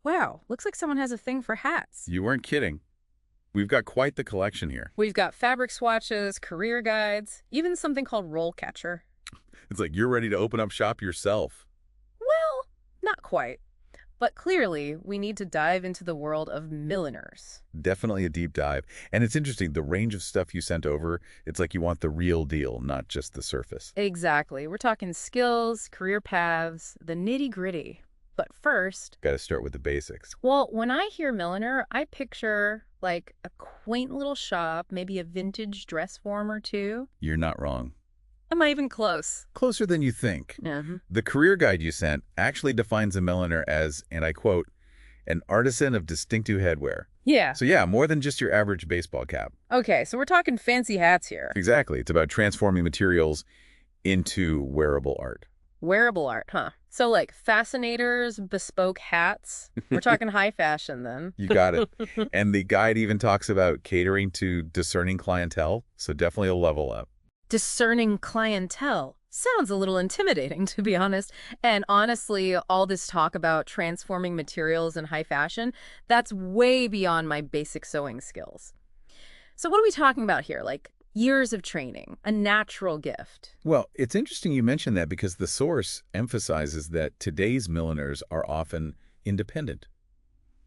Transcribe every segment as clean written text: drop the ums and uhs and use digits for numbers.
Wow, looks like someone has a thing for hats. You weren't kidding. We've got quite the collection here. We've got fabric swatches, career guides, even something called RoleCatcher. It's like you're ready to open up shop yourself. Well, not quite. But clearly, we need to dive into the world of milliners. Definitely a deep dive. And it's interesting, the range of stuff you sent over, it's like you want the real deal, not just the surface. Exactly. We're talking skills, career paths, the nitty-gritty. But first, Got to start with the basics. well, when I hear milliner, I picture like a quaint little shop, maybe a vintage dress form or two. You're not wrong. Am I even close? Closer than you think. Uh-huh. The career guide you sent actually defines a milliner as, and I quote, an artisan of distinctive headwear. Yeah. So yeah, more than just your average baseball cap. Okay, so we're talking fancy hats here. Exactly. It's about transforming materials into wearable art. Wearable art, huh? So like fascinators, bespoke hats. We're talking high fashion then. You got it. And the guide even talks about catering to discerning clientele, so definitely a level up. Discerning clientele. Sounds a little intimidating, to be honest. And honestly, all this talk about transforming materials in high fashion, that's way beyond my basic sewing skills. So what are we talking about here? Like years of training, a natural gift. Well, it's interesting you mention that because the source emphasizes that today's milliners are often independent,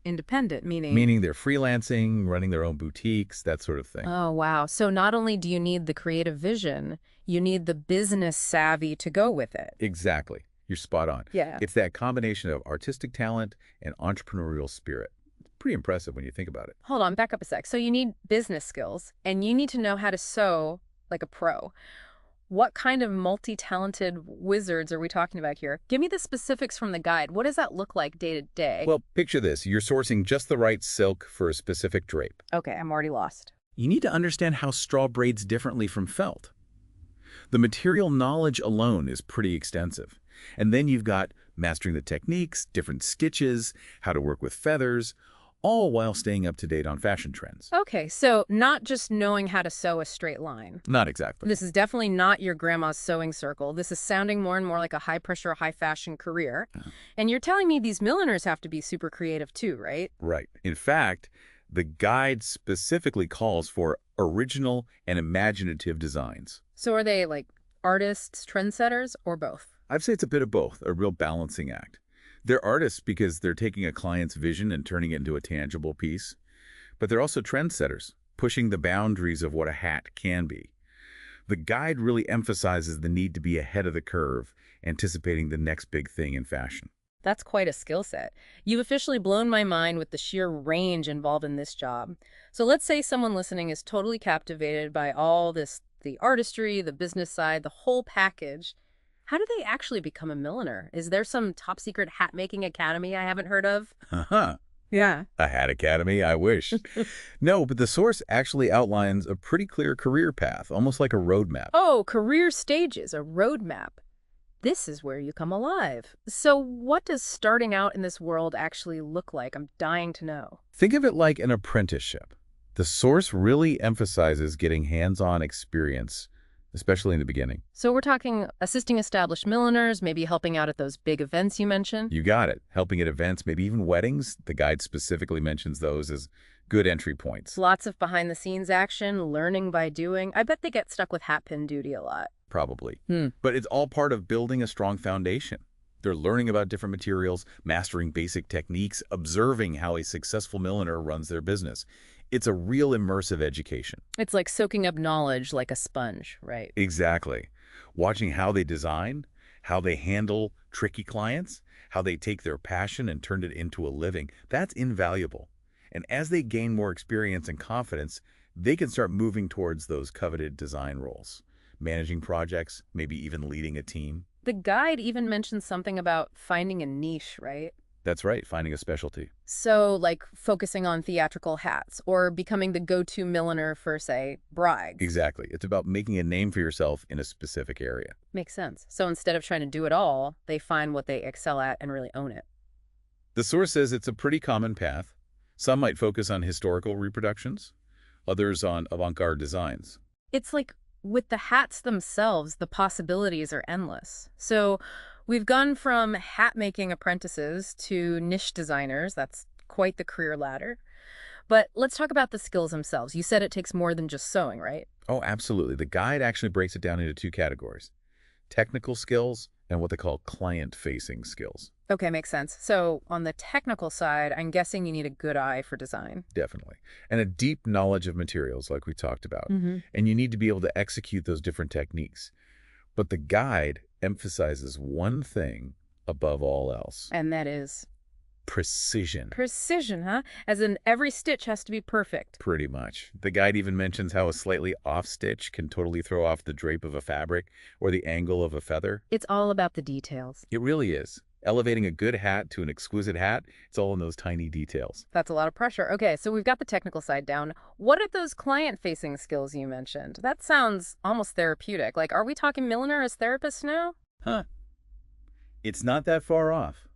Independent, meaning? meaning they're freelancing, running their own boutiques, that sort of thing. Oh, wow. So not only do you need the creative vision, you need the business savvy to go with it. Exactly. You're spot on. Yeah. It's that combination of artistic talent and entrepreneurial spirit. Pretty impressive when you think about it. Hold on, back up a sec. So you need business skills, and you need to know how to sew like a pro. What kind of multi-talented wizards are we talking about here? Give me the specifics from the guide. What does that look like day to day? Well, picture this. You're sourcing just the right silk for a specific drape. Okay, I'm already lost. You need to understand how straw braids differently from felt. The material knowledge alone is pretty extensive. And then you've got mastering the techniques, different stitches, how to work with feathers, all while staying up to date on fashion trends. Okay, so not just knowing how to sew a straight line. Not exactly. This is definitely not your grandma's sewing circle. This is sounding more and more like a high-pressure, high-fashion career. And you're telling me these milliners have to be super creative too, right? Right. In fact, the guide specifically calls for original and imaginative designs. So are they like artists, trendsetters, or both? I'd say it's a bit of both, a real balancing act. They're artists because they're taking a client's vision and turning it into a tangible piece. But they're also trendsetters, pushing the boundaries of what a hat can be. The guide really emphasizes the need to be ahead of the curve, anticipating the next big thing in fashion. That's quite a skill set. You've officially blown my mind with the sheer range involved in this job. So let's say someone listening is totally captivated by all this, the artistry, the business side, the whole package. How do they actually become a milliner? Is there some top secret hat making academy I haven't heard of? Uh-huh. Yeah. A hat academy, I wish. No, but the source actually outlines a pretty clear career path, almost like a roadmap. Oh, career stages, a roadmap. This is where you come alive. So what does starting out in this world actually look like? I'm dying to know. Think of it like an apprenticeship. The source really emphasizes getting hands-on experience, especially in the beginning. So we're talking assisting established milliners, maybe helping out at those big events you mentioned? You got it. Helping at events, maybe even weddings. The guide specifically mentions those as good entry points. Lots of behind-the-scenes action, learning by doing. I bet they get stuck with hat pin duty a lot. Probably. But it's all part of building a strong foundation. They're learning about different materials, mastering basic techniques, observing how a successful milliner runs their business. It's a real immersive education. It's like soaking up knowledge like a sponge, right? Exactly. Watching how they design, how they handle tricky clients, how they take their passion and turn it into a living, that's invaluable. And as they gain more experience and confidence, they can start moving towards those coveted design roles, managing projects, maybe even leading a team. The guide even mentions something about finding a niche, right? That's right, finding a specialty. So, like focusing on theatrical hats or becoming the go-to milliner for, say, brides. Exactly. It's about making a name for yourself in a specific area. Makes sense. So instead of trying to do it all, they find what they excel at and really own it. The source says it's a pretty common path. Some might focus on historical reproductions, others on avant-garde designs. It's like with the hats themselves, the possibilities are endless. So We've gone from hat-making apprentices to niche designers. That's quite the career ladder. But let's talk about the skills themselves. You said it takes more than just sewing, right? Oh, absolutely. The guide actually breaks it down into two categories: technical skills and what they call client-facing skills. Okay, makes sense. So on the technical side, I'm guessing you need a good eye for design. Definitely. And a deep knowledge of materials, like we talked about. Mm-hmm. And you need to be able to execute those different techniques. But the guide emphasizes one thing above all else: And that is precision. precision, huh? As in every stitch has to be perfect. Pretty much. The guide even mentions how a slightly off stitch can totally throw off the drape of a fabric or the angle of a feather. It's all about the details. It really is. Elevating a good hat to an exquisite hat, it's all in those tiny details. That's a lot of pressure. Okay, so we've got the technical side down. What are those client-facing skills you mentioned? That sounds almost therapeutic. Like, are we talking milliner as therapists now? Huh. It's not that far off.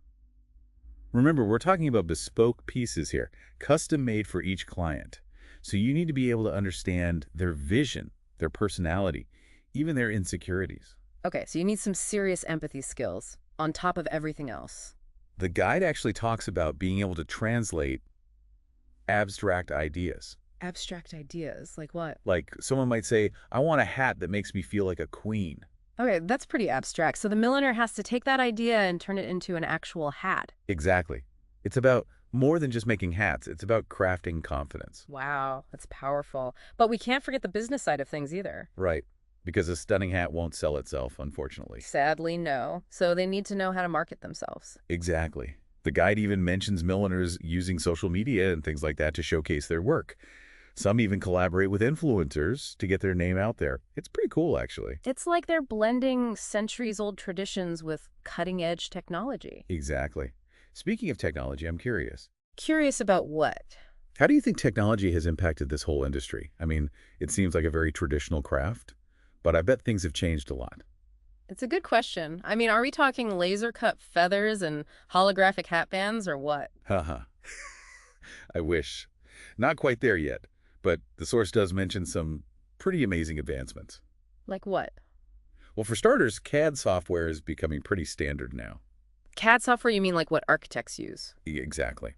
Remember, we're talking about bespoke pieces here, custom made for each client. So you need to be able to understand their vision, their personality, even their insecurities. Okay, so you need some serious empathy skills on top of everything else. The guide actually talks about being able to translate abstract ideas. Abstract ideas, like what? Like someone might say, I want a hat that makes me feel like a queen. Okay, that's pretty abstract. So the milliner has to take that idea and turn it into an actual hat. Exactly. It's about more than just making hats. It's about crafting confidence. Wow, that's powerful. But we can't forget the business side of things either. Right. Because a stunning hat won't sell itself, unfortunately. Sadly, no. So they need to know how to market themselves. Exactly. The guide even mentions milliners using social media and things like that to showcase their work. Some even collaborate with influencers to get their name out there. It's pretty cool, actually. It's like they're blending centuries-old traditions with cutting-edge technology. Exactly. Speaking of technology, I'm curious. Curious about what? How do you think technology has impacted this whole industry? I mean, it seems like a very traditional craft, but I bet things have changed a lot. It's a good question. I mean, are we talking laser-cut feathers and holographic hat bands or what? Haha. I wish. Not quite there yet, but the source does mention some pretty amazing advancements. Like what? Well, for starters, CAD software is becoming pretty standard now. CAD software, you mean like what architects use? Exactly.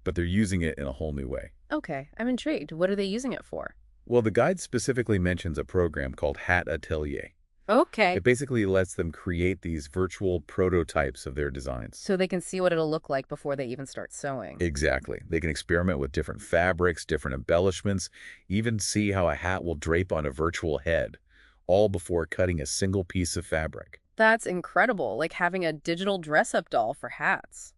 But they're using it in a whole new way. Okay, I'm intrigued. What are they using it for? Well, the guide specifically mentions a program called Hat Atelier. Okay. It basically lets them create these virtual prototypes of their designs. So they can see what it'll look like before they even start sewing. Exactly. They can experiment with different fabrics, different embellishments, even see how a hat will drape on a virtual head, all before cutting a single piece of fabric. That's incredible, like having a digital dress-up doll for hats.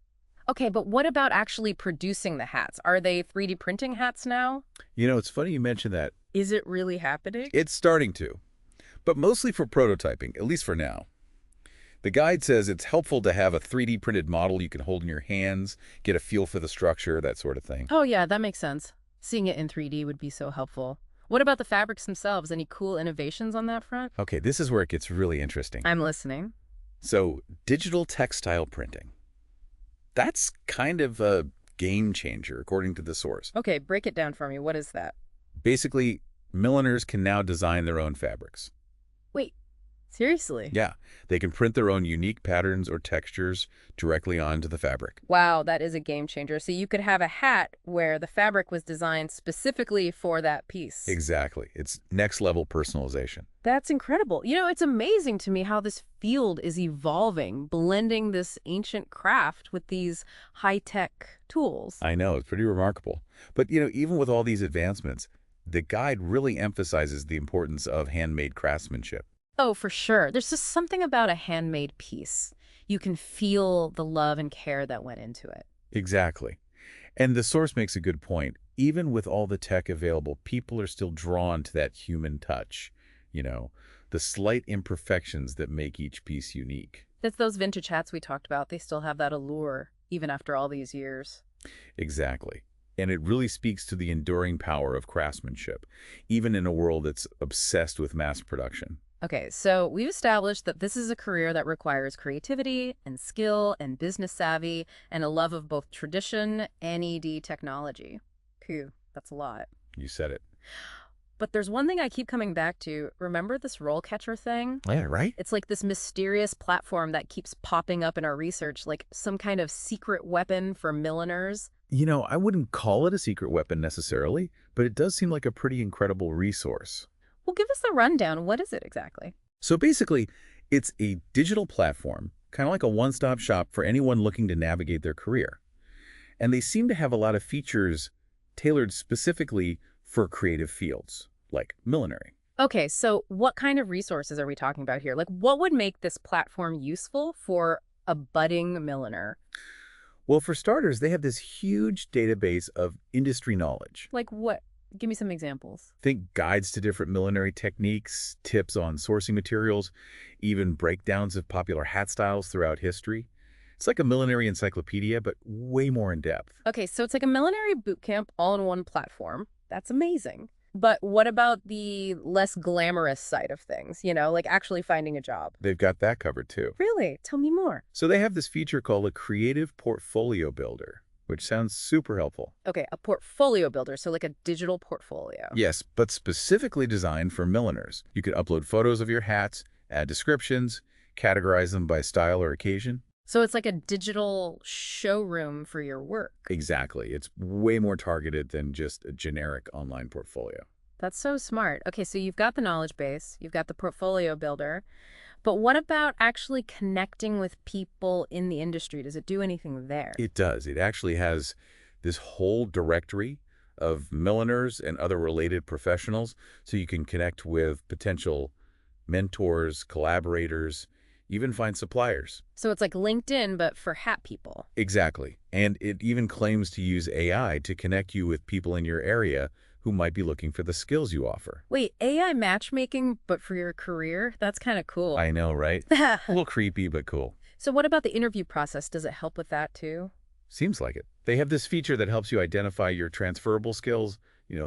Okay, but what about actually producing the hats? Are they 3D printing hats now? You know, it's funny you mention that. Is it really happening? It's starting to, but mostly for prototyping, at least for now. The guide says it's helpful to have a 3D printed model you can hold in your hands, get a feel for the structure, that sort of thing. Oh yeah, that makes sense. Seeing it in 3D would be so helpful. What about the fabrics themselves? Any cool innovations on that front? Okay, this is where it gets really interesting. I'm listening. So, digital textile printing. That's kind of a game changer, according to the source. Okay, break it down for me. What is that? Basically, milliners can now design their own fabrics. Wait, seriously? Yeah, they can print their own unique patterns or textures directly onto the fabric. Wow, that is a game changer. So you could have a hat where the fabric was designed specifically for that piece. Exactly. It's next level personalization. That's incredible. You know, it's amazing to me how this field is evolving, blending this ancient craft with these high-tech tools. I know, it's pretty remarkable. But, you know, even with all these advancements, the guide really emphasizes the importance of handmade craftsmanship. Oh, for sure. There's just something about a handmade piece. You can feel the love and care that went into it. Exactly. And the source makes a good point. Even with all the tech available, people are still drawn to that human touch. You know, the slight imperfections that make each piece unique. It's those vintage hats we talked about. They still have that allure, even after all these years. Exactly. And it really speaks to the enduring power of craftsmanship, even in a world that's obsessed with mass production. Okay, so we've established that this is a career that requires creativity and skill and business savvy and a love of both tradition and ED technology. Phew, that's a lot. You said it. But there's one thing I keep coming back to. Remember this RoleCatcher thing? Yeah, right? It's like this mysterious platform that keeps popping up in our research, like some kind of secret weapon for milliners. I wouldn't call it a secret weapon necessarily, but it does seem like a pretty incredible resource. Well, give us the rundown. What is it exactly? So basically, it's a digital platform, kind of like a one-stop shop for anyone looking to navigate their career. And they seem to have a lot of features tailored specifically for creative fields, like millinery. Okay, so what kind of resources are we talking about here? Like, what would make this platform useful for a budding milliner? Well, for starters, they have this huge database of industry knowledge. Like what? Give me some examples. Think guides to different millinery techniques, tips on sourcing materials, even breakdowns of popular hat styles throughout history. It's like a millinery encyclopedia, but way more in depth. Okay, so it's like a millinery bootcamp all in one platform. That's amazing. But what about the less glamorous side of things, like actually finding a job? They've got that covered too. Really? Tell me more. So they have this feature called a creative portfolio builder, which sounds super helpful. Okay, a portfolio builder, so like a digital portfolio. Yes, but specifically designed for milliners. You could upload photos of your hats, add descriptions, categorize them by style or occasion. So it's like a digital showroom for your work. Exactly. It's way more targeted than just a generic online portfolio. That's so smart. Okay, so you've got the knowledge base, you've got the portfolio builder, but what about actually connecting with people in the industry? Does it do anything there? It does. It actually has this whole directory of milliners and other related professionals, so you can connect with potential mentors, collaborators, even find suppliers. So it's like LinkedIn, but for hat people. Exactly. And it even claims to use AI to connect you with people in your area who might be looking for the skills you offer. Wait, AI matchmaking, but for your career? That's kind of cool. I know, right? A little creepy, but cool. So what about the interview process? Does it help with that too? Seems like it. They have this feature that helps you identify your transferable skills,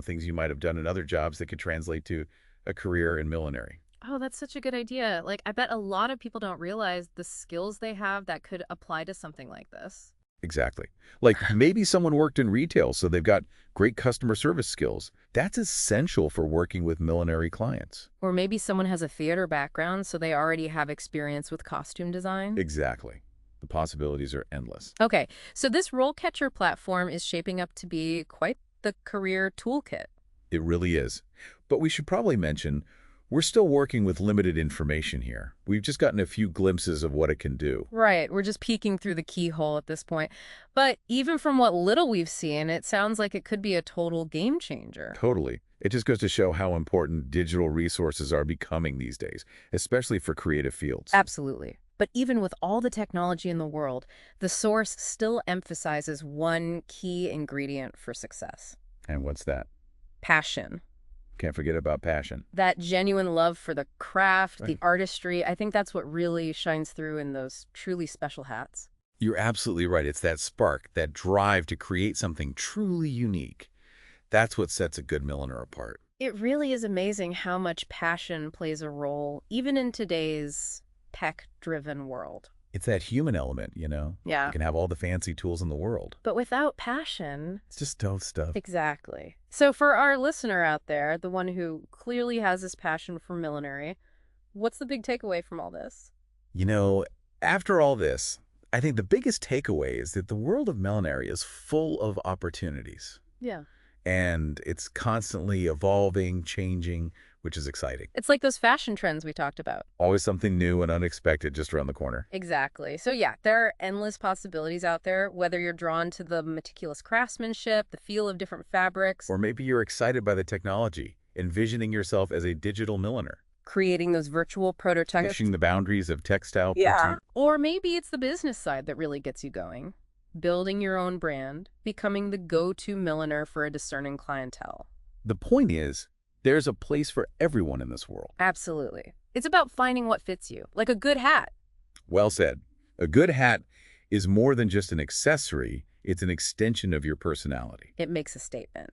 things you might have done in other jobs that could translate to a career in millinery. Oh, that's such a good idea. Like, I bet a lot of people don't realize the skills they have that could apply to something like this. Exactly. Like maybe someone worked in retail, so they've got great customer service skills. That's essential for working with millinery clients. Or maybe someone has a theater background, so they already have experience with costume design. Exactly. The possibilities are endless. Okay, so this RoleCatcher platform is shaping up to be quite the career toolkit. It really is. But we should probably mention, we're still working with limited information here. We've just gotten a few glimpses of what it can do. Right, we're just peeking through the keyhole at this point. But even from what little we've seen, it sounds like it could be a total game changer. Totally. It just goes to show how important digital resources are becoming these days, especially for creative fields. Absolutely. But even with all the technology in the world, the source still emphasizes one key ingredient for success. And what's that? Passion. Can't forget about passion. That genuine love for the craft, the Right. artistry, I think that's what really shines through in those truly special hats. You're absolutely right. It's that spark, that drive to create something truly unique. That's what sets a good milliner apart. It really is amazing how much passion plays a role, even in today's tech-driven world. It's that human element, You Yeah. can have all the fancy tools in the world. But without passion, It's just dull stuff. exactly. So for our listener out there, the one who clearly has this passion for millinery, what's the big takeaway from all this? After all this, I think the biggest takeaway is that the world of millinery is full of opportunities. Yeah. And it's constantly evolving, changing, which is exciting. It's like those fashion trends we talked about. Always something new and unexpected just around the corner. Exactly. So yeah, there are endless possibilities out there, whether you're drawn to the meticulous craftsmanship, the feel of different fabrics, Or maybe you're excited by the technology, envisioning yourself as a digital milliner, creating those virtual prototypes. pushing the boundaries of textile. Yeah. Or maybe it's the business side that really gets you going. Building your own brand, becoming the go-to milliner for a discerning clientele. The point is, there's a place for everyone in this world. Absolutely. It's about finding what fits you, like a good hat. Well said. A good hat is more than just an accessory. It's an extension of your personality. It makes a statement.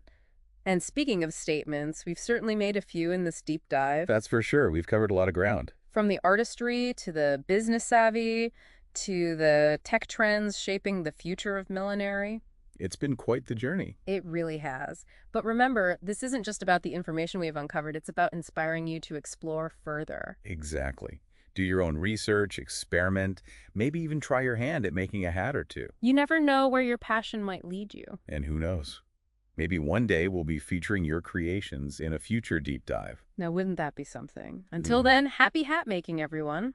And speaking of statements, we've certainly made a few in this deep dive. That's for sure. We've covered a lot of ground. From the artistry to the business savvy to the tech trends shaping the future of millinery. It's been quite the journey. It really has. But remember, this isn't just about the information we've uncovered, it's about inspiring you to explore further. Exactly. Do your own research, experiment, maybe even try your hand at making a hat or two. You never know where your passion might lead you. And who knows? Maybe one day we'll be featuring your creations in a future deep dive. Now, wouldn't that be something? Until Ooh. then, happy hat making, everyone.